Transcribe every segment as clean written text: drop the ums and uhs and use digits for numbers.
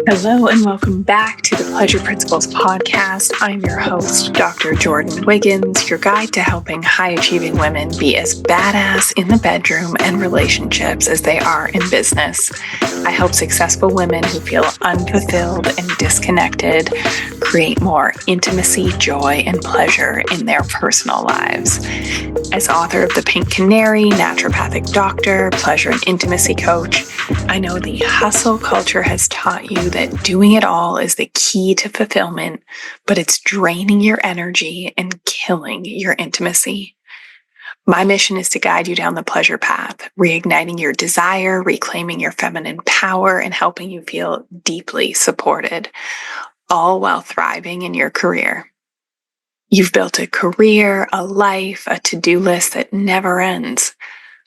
Hello and welcome back to the Pleasure Principles podcast. I'm your host, Dr. Jordin Wiggins, your guide to helping high-achieving women be as badass in the bedroom and relationships as they are in business. I help successful women who feel unfulfilled and disconnected create more intimacy, joy, and pleasure in their personal lives. As author of The Pink Canary, naturopathic doctor, pleasure and intimacy coach, I know the hustle culture has taught you that doing it all is the key to fulfillment, but it's draining your energy and killing your intimacy. My mission is to guide you down the pleasure path, reigniting your desire, reclaiming your feminine power, and helping you feel deeply supported, all while thriving in your career. You've built a career, a life, a to-do list that never ends.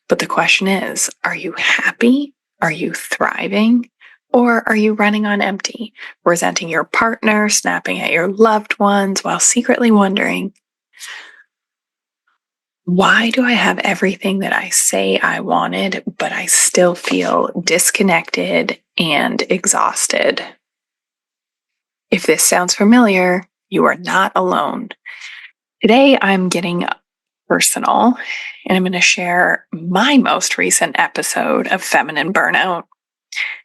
But the question is, are you happy? Are you thriving? Or are you running on empty, resenting your partner, snapping at your loved ones while secretly wondering, why do I have everything that I say I wanted, but I still feel disconnected and exhausted? If this sounds familiar, you are not alone. Today, I'm getting personal, and I'm going to share my most recent episode of Feminine Burnout,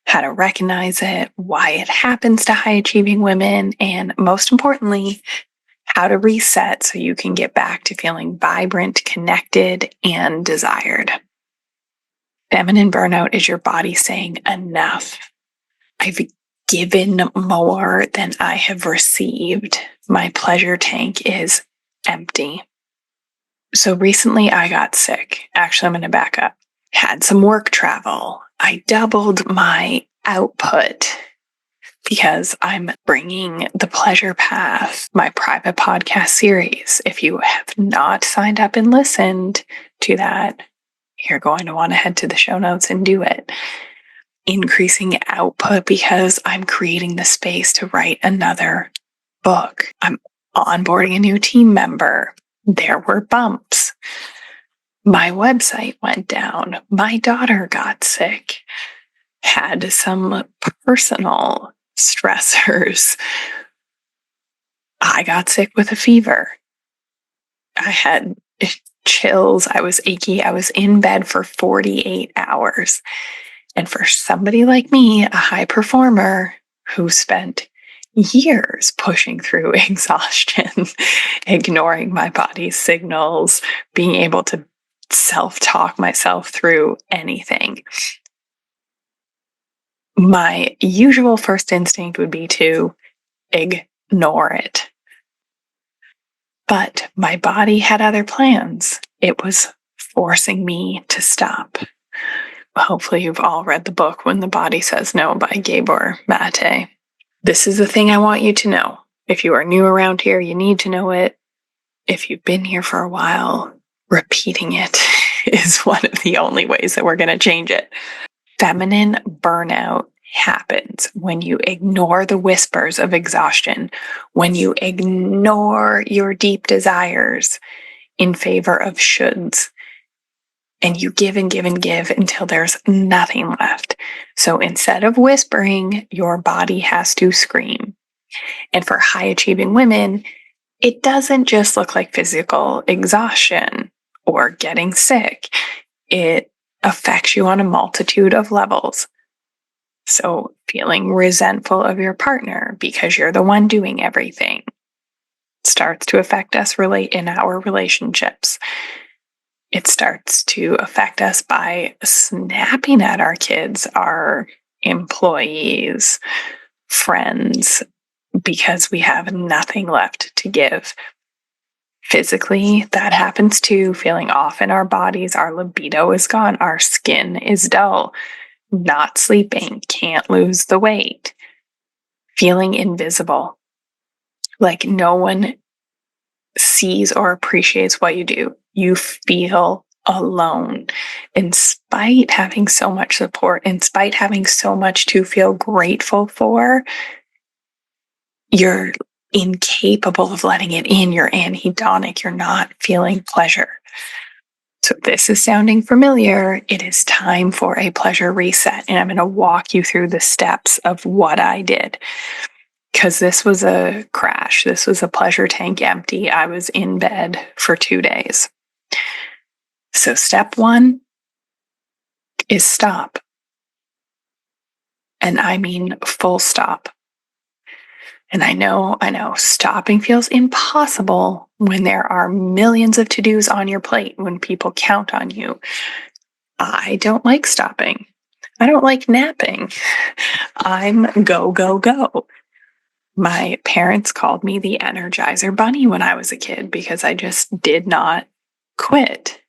how to recognize it, why it happens to high-achieving women, and most importantly, how to reset so you can get back to feeling vibrant, connected, and desired. Feminine burnout is your body saying, enough. I've given more than I have received. My pleasure tank is empty. So recently I got sick. Actually, I'm going to back up. Had some work travel. I doubled my output because I'm bringing the Pleasure Path, my private podcast series. If you have not signed up and listened to that, you're going to want to head to the show notes and do it. Increasing output because I'm creating the space to write another book. I'm onboarding a new team member. There were bumps. My website went down. My daughter got sick. Had some personal stressors. I got sick with a fever. I had chills. I was achy. I was in bed for 48 hours. And for somebody like me, a high performer who spent years pushing through exhaustion, ignoring my body's signals, being able to self-talk myself through anything. My usual first instinct would be to ignore it. But my body had other plans. It was forcing me to stop. Hopefully you've all read the book When the Body Says No by Gabor Mate. This is the thing I want you to know. If you are new around here, you need to know it. If you've been here for a while, repeating it is one of the only ways that we're going to change it. Feminine burnout happens when you ignore the whispers of exhaustion, when you ignore your deep desires in favor of shoulds, and you give and give and give until there's nothing left. So instead of whispering, your body has to scream. And for high-achieving women, it doesn't just look like physical exhaustion or getting sick. It affects you on a multitude of levels. So feeling resentful of your partner because you're the one doing everything starts to affect us in our relationships. It starts to affect us by snapping at our kids, our employees, friends, because we have nothing left to give. Physically, that happens too. Feeling off in our bodies, our libido is gone, our skin is dull, not sleeping, can't lose the weight, feeling invisible, like no one sees or appreciates what you do. You feel alone, in spite having so much support, in spite having so much to feel grateful for. You're incapable of letting it in. You're anhedonic. You're not feeling pleasure. So if this is sounding familiar, it is time for a pleasure reset. And I'm going to walk you through the steps of what I did. Because this was a crash. This was a pleasure tank empty. I was in bed for 2 days. So step one is stop. And I mean full stop. And I know, stopping feels impossible when there are millions of to-dos on your plate, when people count on you. I don't like stopping. I don't like napping. I'm go, go, go. My parents called me the Energizer Bunny when I was a kid because I just did not quit.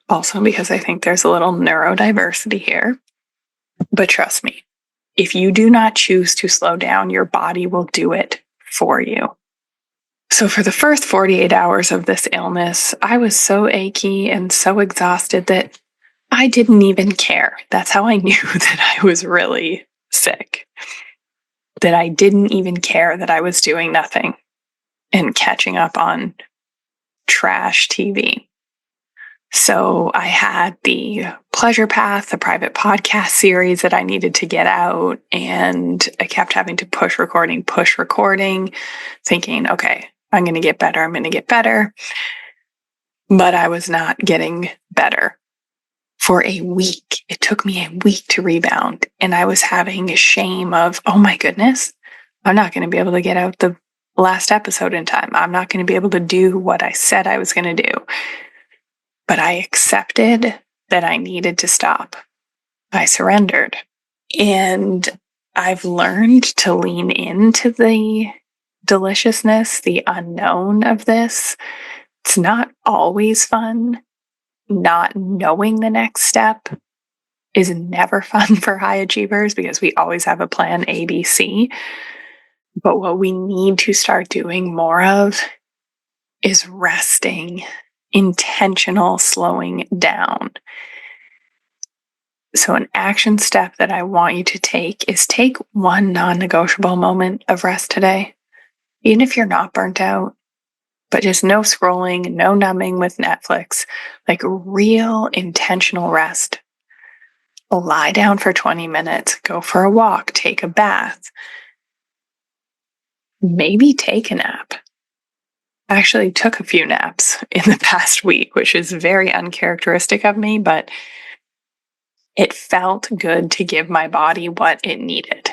Also because I think there's a little neurodiversity here. But trust me, if you do not choose to slow down, your body will do it for you. So for the first 48 hours of this illness, I was so achy and so exhausted that I didn't even care. That's how I knew that I was really sick. That I didn't even care that I was doing nothing and catching up on trash TV. So I had the Pleasure Path, the private podcast series that I needed to get out, and I kept having to push recording, thinking, okay, I'm going to get better. But I was not getting better. For a week, it took me a week to rebound, and I was having shame of, oh my goodness, I'm not going to be able to get out the last episode in time. I'm not going to be able to do what I said I was going to do. But I accepted that I needed to stop. I surrendered. And I've learned to lean into the deliciousness, the unknown of this. It's not always fun. Not knowing the next step is never fun for high achievers because we always have a plan A, B, C. But what we need to start doing more of is resting, intentional slowing down. So an action step that I want you to take is take one non-negotiable moment of rest today. Even if you're not burnt out, but just no scrolling, no numbing with Netflix, like real intentional rest. Lie down for 20 minutes, go for a walk, take a bath, maybe take a nap. I actually took a few naps in the past week, which is very uncharacteristic of me, but it felt good to give my body what it needed.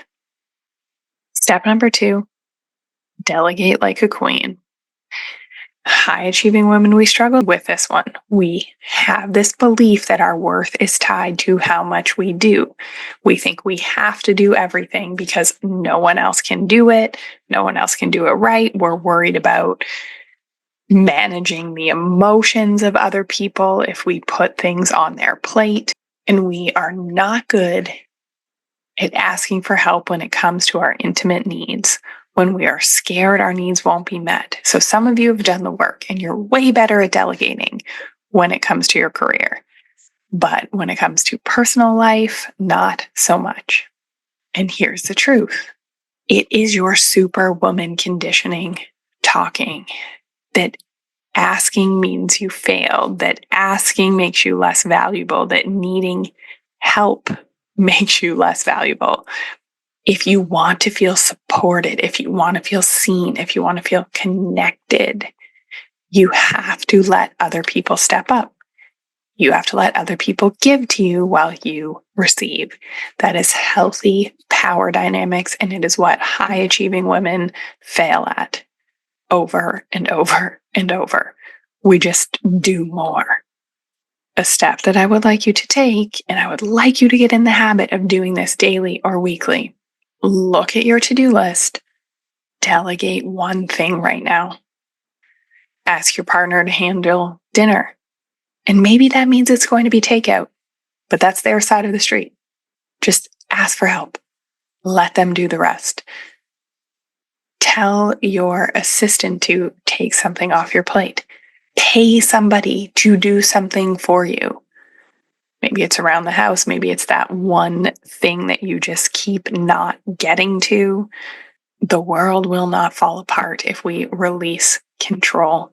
Step number 2, delegate like a queen. High achieving women, we struggle with this one. We have this belief that our worth is tied to how much we do. We think we have to do everything because no one else can do it. No one else can do it right. We're worried about managing the emotions of other people if we put things on their plate. And we are not good at asking for help when it comes to our intimate needs. When we are scared our needs won't be met. So some of you have done the work and you're way better at delegating when it comes to your career. But when it comes to personal life, not so much. And here's the truth. It is your superwoman conditioning talking that asking means you failed, that asking makes you less valuable, that needing help makes you less valuable. If you want to feel supported, if you want to feel seen, if you want to feel connected, you have to let other people step up. You have to let other people give to you while you receive. That is healthy power dynamics, and it is what high achieving women fail at over and over and over. We just do more. A step that I would like you to take, and I would like you to get in the habit of doing this daily or weekly. Look at your to-do list. Delegate one thing right now. Ask your partner to handle dinner. And maybe that means it's going to be takeout, but that's their side of the street. Just ask for help. Let them do the rest. Tell your assistant to take something off your plate. Pay somebody to do something for you. Maybe it's around the house. Maybe it's that one thing that you just keep not getting to. The world will not fall apart if we release control.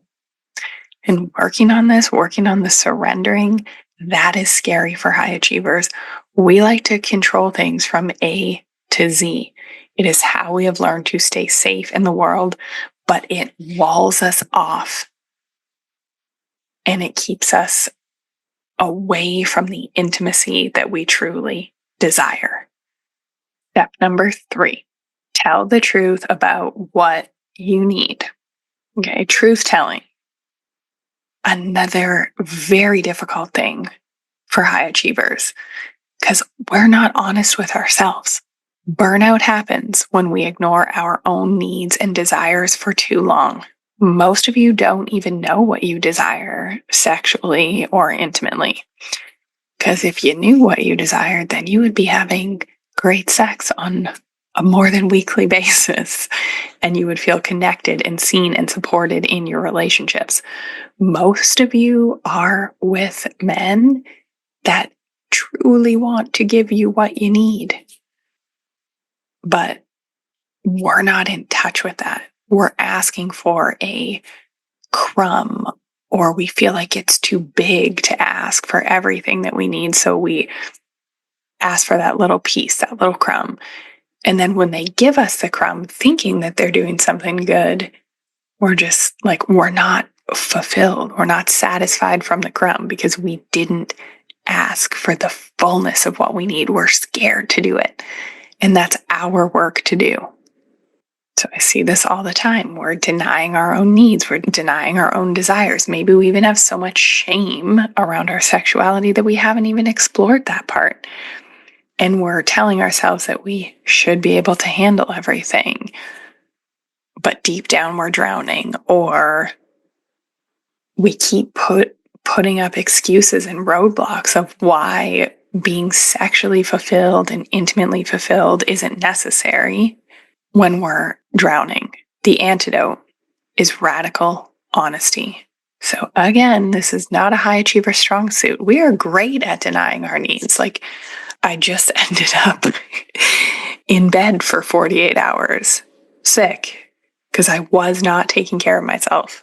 And working on the surrendering, that is scary for high achievers. We like to control things from A to Z. It is how we have learned to stay safe in the world, but it walls us off and it keeps us away from the intimacy that we truly desire. Step number 3, tell the truth about what you need. Okay, truth telling. Another very difficult thing for high achievers because we're not honest with ourselves. Burnout happens when we ignore our own needs and desires for too long. Most of you don't even know what you desire sexually or intimately. Because if you knew what you desired, then you would be having great sex on a more than weekly basis, and you would feel connected and seen and supported in your relationships. Most of you are with men that truly want to give you what you need, but we're not in touch with that. We're asking for a crumb, or we feel like it's too big to ask for everything that we need. So we ask for that little piece, that little crumb. And then when they give us the crumb, thinking that they're doing something good, we're just like, we're not fulfilled. We're not satisfied from the crumb because we didn't ask for the fullness of what we need. We're scared to do it. And that's our work to do. So I see this all the time. We're denying our own needs. We're denying our own desires. Maybe we even have so much shame around our sexuality that we haven't even explored that part. And we're telling ourselves that we should be able to handle everything. But deep down, we're drowning. Or we keep putting up excuses and roadblocks of why being sexually fulfilled and intimately fulfilled isn't necessary when we're drowning. The antidote is radical honesty. So again, this is not a high achiever strong suit. We are great at denying our needs. Like, I just ended up in bed for 48 hours, sick, because I was not taking care of myself,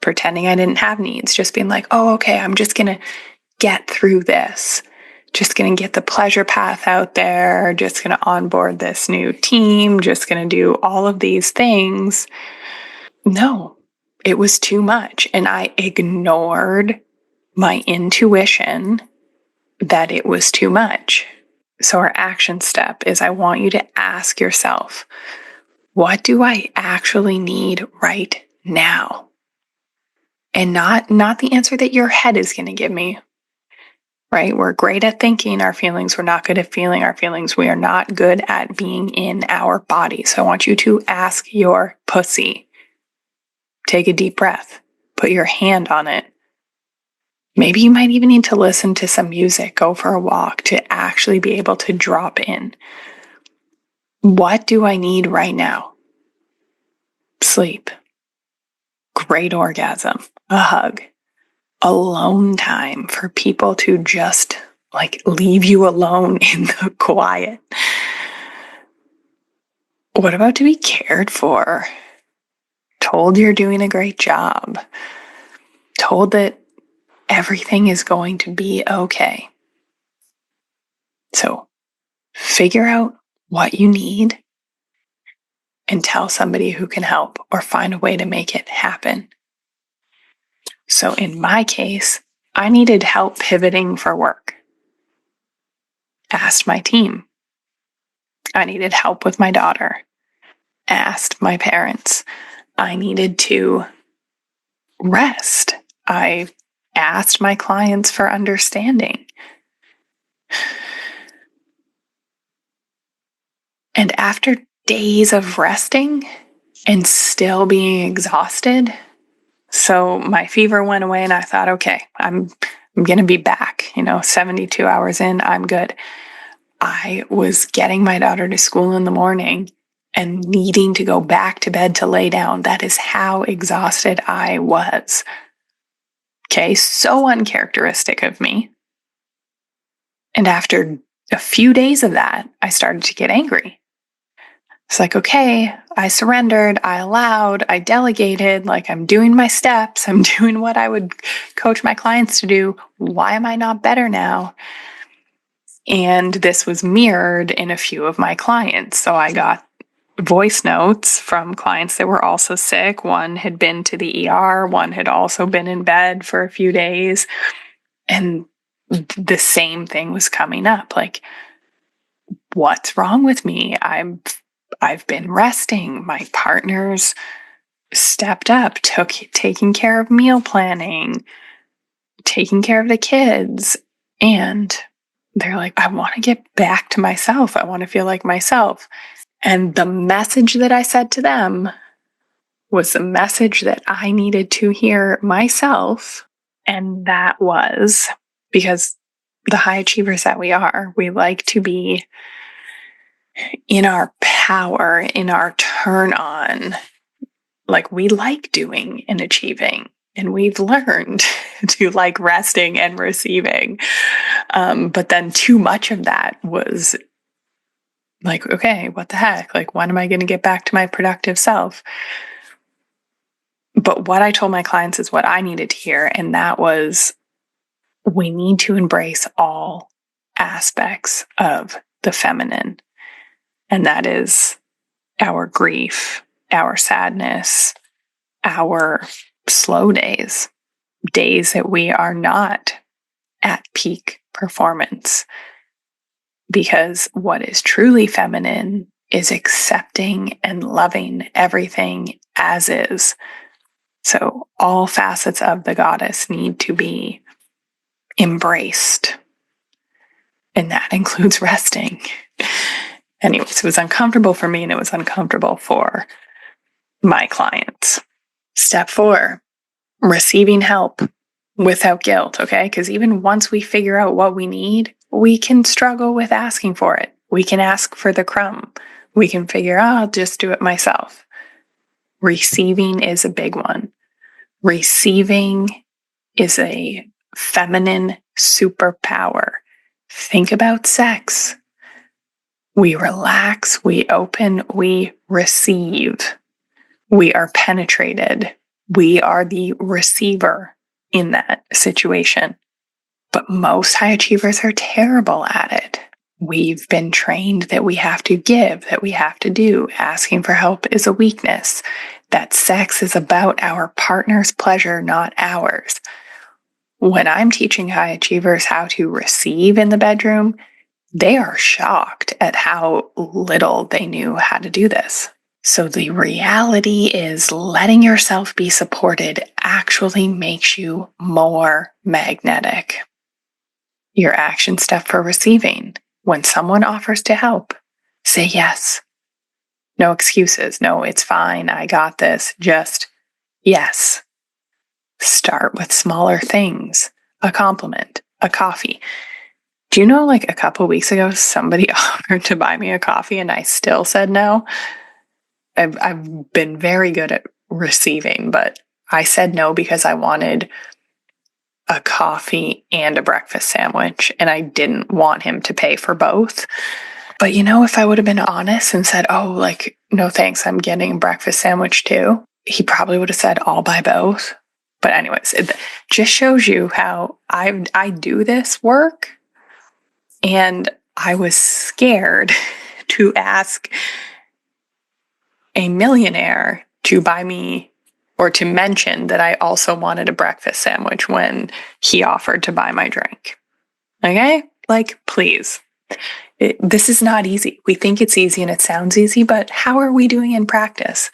pretending I didn't have needs, just being like, oh, okay, I'm just going to get through this. Just going to get the pleasure path out there, just going to onboard this new team, just going to do all of these things. No, it was too much. And I ignored my intuition that it was too much. So our action step is I want you to ask yourself, what do I actually need right now? And not the answer that your head is going to give me. Right? We're great at thinking our feelings. We're not good at feeling our feelings. We are not good at being in our body. So I want you to ask your pussy. Take a deep breath. Put your hand on it. Maybe you might even need to listen to some music, go for a walk to actually be able to drop in. What do I need right now? Sleep. Great orgasm. A hug. Alone time for people to just like leave you alone in the quiet. What about to be cared for? Told you're doing a great job. Told that everything is going to be okay. So figure out what you need and tell somebody who can help or find a way to make it happen. So in my case, I needed help pivoting for work. Asked my team. I needed help with my daughter. Asked my parents. I needed to rest. I asked my clients for understanding. And after days of resting and still being exhausted, so my fever went away and I thought, okay, I'm going to be back, 72 hours in, I'm good. I was getting my daughter to school in the morning and needing to go back to bed to lay down. That is how exhausted I was. Okay, so uncharacteristic of me. And after a few days of that, I started to get angry. It's like, okay, I surrendered, I allowed, I delegated, like I'm doing my steps, I'm doing what I would coach my clients to do. Why am I not better now? And this was mirrored in a few of my clients. So I got voice notes from clients that were also sick. One had been to the ER, one had also been in bed for a few days. And the same thing was coming up. Like, what's wrong with me? I've been resting. My partner's stepped up, taking care of meal planning, taking care of the kids. And they're like, I want to get back to myself. I want to feel like myself. And the message that I said to them was the message that I needed to hear myself. And that was because the high achievers that we are, we like to be in our power, in our turn on. Like we like doing and achieving. And we've learned to like resting and receiving. But then too much of that was like, okay, what the heck? Like, when am I going to get back to my productive self? But what I told my clients is what I needed to hear. And that was, we need to embrace all aspects of the feminine. And that is our grief, our sadness, our slow days, days that we are not at peak performance. Because what is truly feminine is accepting and loving everything as is. So all facets of the goddess need to be embraced. And that includes resting. Anyways, it was uncomfortable for me and it was uncomfortable for my clients. Step 4, receiving help without guilt, okay? Because even once we figure out what we need, we can struggle with asking for it. We can ask for the crumb. We can figure, I'll just do it myself. Receiving is a big one. Receiving is a feminine superpower. Think about sex. We relax, we open, we receive. We are penetrated. We are the receiver in that situation. But most high achievers are terrible at it. We've been trained that we have to give, that we have to do. Asking for help is a weakness. That sex is about our partner's pleasure, not ours. When I'm teaching high achievers how to receive in the bedroom, they are shocked at how little they knew how to do this. So the reality is letting yourself be supported actually makes you more magnetic. Your action step for receiving. When someone offers to help, say yes. No excuses. No, it's fine. I got this. Just yes. Start with smaller things. A compliment, a coffee. Do you know, like a couple weeks ago, somebody offered to buy me a coffee and I still said no? I've been very good at receiving, but I said no because I wanted a coffee and a breakfast sandwich, and I didn't want him to pay for both. But you know, if I would have been honest and said, oh, like, no thanks, I'm getting a breakfast sandwich too, he probably would have said, I'll buy both. But anyways, it just shows you how I do this work. And I was scared to ask a millionaire to buy me or to mention that I also wanted a breakfast sandwich when he offered to buy my drink. Okay? Like, please. This is not easy. We think it's easy and it sounds easy, but how are we doing in practice?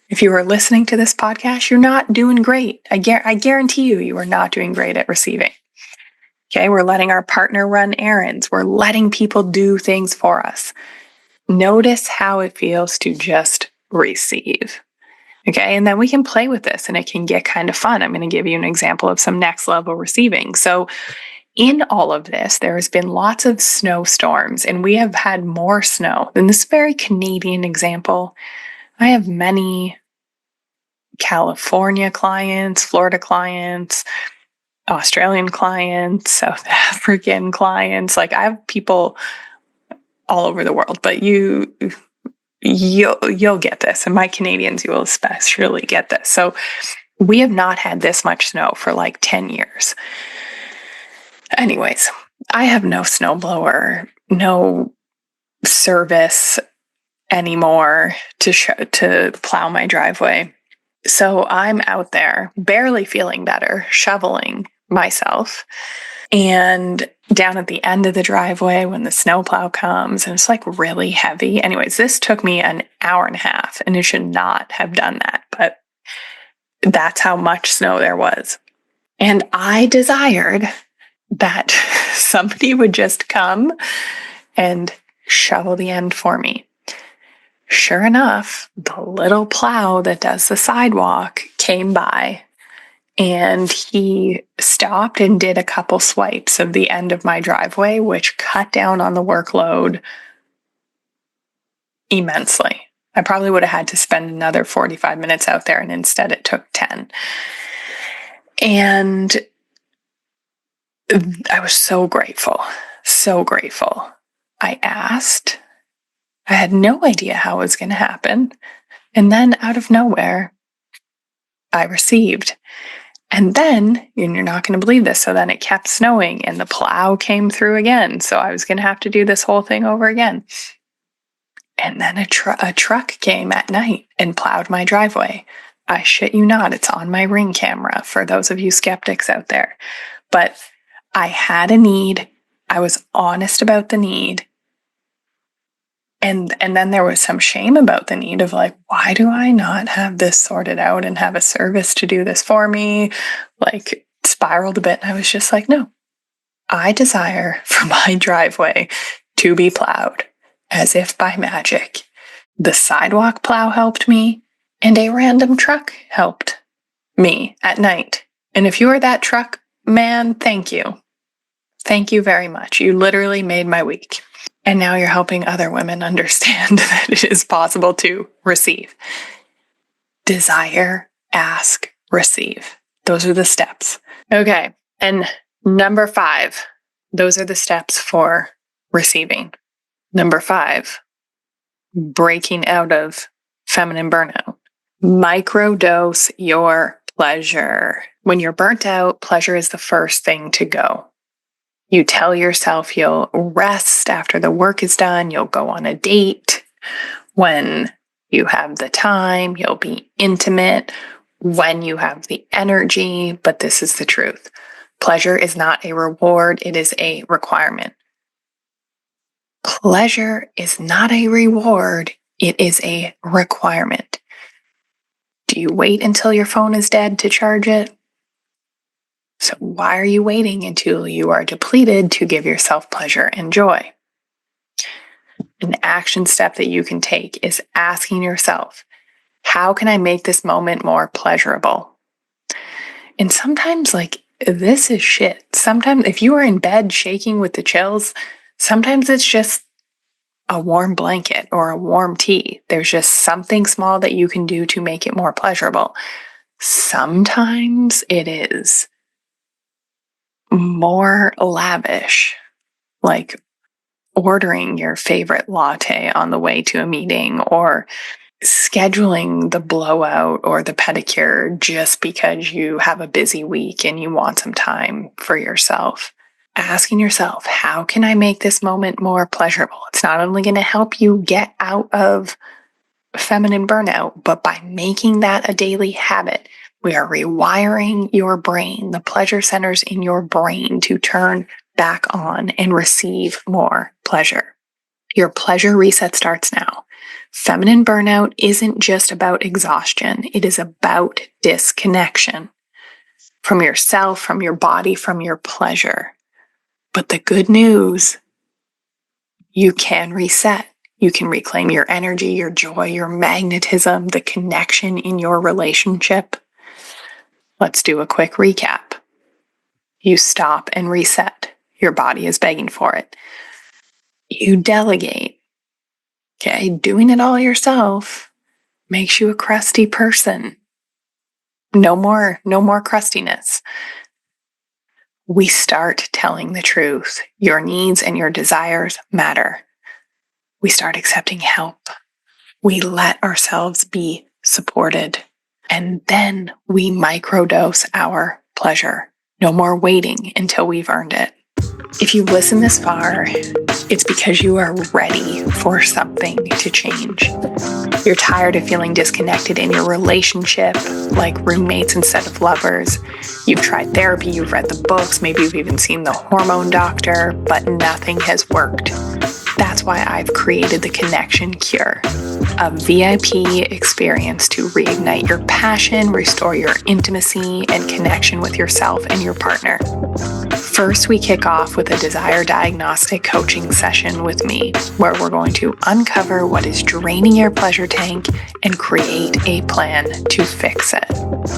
If you are listening to this podcast, you're not doing great. I guarantee you are not doing great at receiving. Okay, we're letting our partner run errands. We're letting people do things for us. Notice how it feels to just receive. Okay, and then we can play with this and it can get kind of fun. I'm going to give you an example of some next level receiving. So in all of this, there has been lots of snowstorms and we have had more snow. In this very Canadian example, I have many California clients, Florida clients, Australian clients, South African clients. Like I have people all over the world, but you'll get this, and my Canadians, you will especially get this. So we have not had this much snow for like 10 years. Anyways, I have no snowblower, no service anymore to plow my driveway. So I'm out there barely feeling better, shoveling myself. And down at the end of the driveway when the snowplow comes, and it's like really heavy. Anyways, this took me an hour and a half, and it should not have done that, but that's how much snow there was. And I desired that somebody would just come and shovel the end for me. Sure enough, the little plow that does the sidewalk came by, and he stopped and did a couple swipes of the end of my driveway, which cut down on the workload immensely. I probably would have had to spend another 45 minutes out there, and instead it took 10. And I was so grateful, so grateful. I asked. I had no idea how it was going to happen. And then out of nowhere, I received. And then, and you're not going to believe this, so then it kept snowing and the plow came through again. So I was going to have to do this whole thing over again. And then a truck came at night and plowed my driveway. I shit you not, it's on my Ring camera for those of you skeptics out there. But I had a need. I was honest about the need. And then there was some shame about the need of like, why do I not have this sorted out and have a service to do this for me? Like, spiraled a bit. And I was just like, no, I desire for my driveway to be plowed as if by magic. The sidewalk plow helped me, and a random truck helped me at night. And if you are that truck man, thank you. Thank you very much. You literally made my week. And now you're helping other women understand that it is possible to receive. Desire, ask, receive. Those are the steps. Okay. And number 5, those are the steps for receiving. Number 5, breaking out of feminine burnout. Microdose your pleasure. When you're burnt out, pleasure is the first thing to go. You tell yourself you'll rest after the work is done. You'll go on a date when you have the time. You'll be intimate when you have the energy. But this is the truth. Pleasure is not a reward. It is a requirement. Pleasure is not a reward. It is a requirement. Do you wait until your phone is dead to charge it? So why are you waiting until you are depleted to give yourself pleasure and joy? An action step that you can take is asking yourself, how can I make this moment more pleasurable? And sometimes, like, this is shit. Sometimes if you are in bed shaking with the chills, sometimes it's just a warm blanket or a warm tea. There's just something small that you can do to make it more pleasurable. Sometimes it is more lavish, like ordering your favorite latte on the way to a meeting or scheduling the blowout or the pedicure just because you have a busy week and you want some time for yourself. Asking yourself, how can I make this moment more pleasurable? It's not only going to help you get out of feminine burnout, but by making that a daily habit, we are rewiring your brain, the pleasure centers in your brain, to turn back on and receive more pleasure. Your pleasure reset starts now. Feminine burnout isn't just about exhaustion. It is about disconnection from yourself, from your body, from your pleasure. But the good news, you can reset. You can reclaim your energy, your joy, your magnetism, the connection in your relationship. Let's do a quick recap. You stop and reset. Your body is begging for it. You delegate. Okay, doing it all yourself makes you a crusty person. No more crustiness. We start telling the truth. Your needs and your desires matter. We start accepting help. We let ourselves be supported. And then we microdose our pleasure. No more waiting until we've earned it. If you've listened this far, it's because you are ready for something to change. You're tired of feeling disconnected in your relationship, like roommates instead of lovers. You've tried therapy, you've read the books, maybe you've even seen the hormone doctor, but nothing has worked. That's why I've created the Connection Cure, a VIP experience to reignite your passion, restore your intimacy, and connection with yourself and your partner. First, we kick off with a desire diagnostic coaching session with me, where we're going to uncover what is draining your pleasure tank and create a plan to fix it.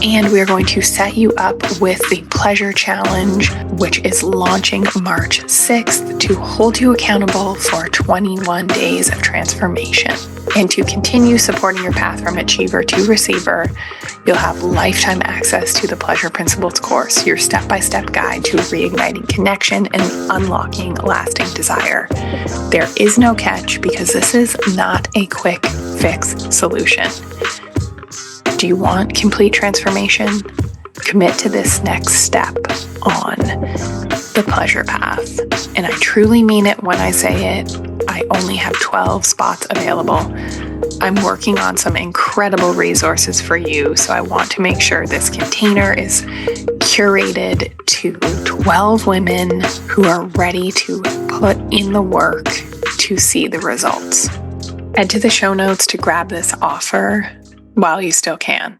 And we're going to set you up with the Pleasure Challenge, which is launching March 6th to hold you accountable for 21 days of transformation. And to continue supporting your path from achiever to receiver, you'll have lifetime access to the Pleasure Principles course, your step-by-step guide to reigniting connection and unlocking lasting desire. There is no catch because this is not a quick fix solution. Do you want complete transformation? Commit to this next step on the pleasure path. And I truly mean it when I say it. I only have 12 spots available. I'm working on some incredible resources for you, so I want to make sure this container is curated to 12 women who are ready to put in the work to see the results. Head to the show notes to grab this offer while you still can.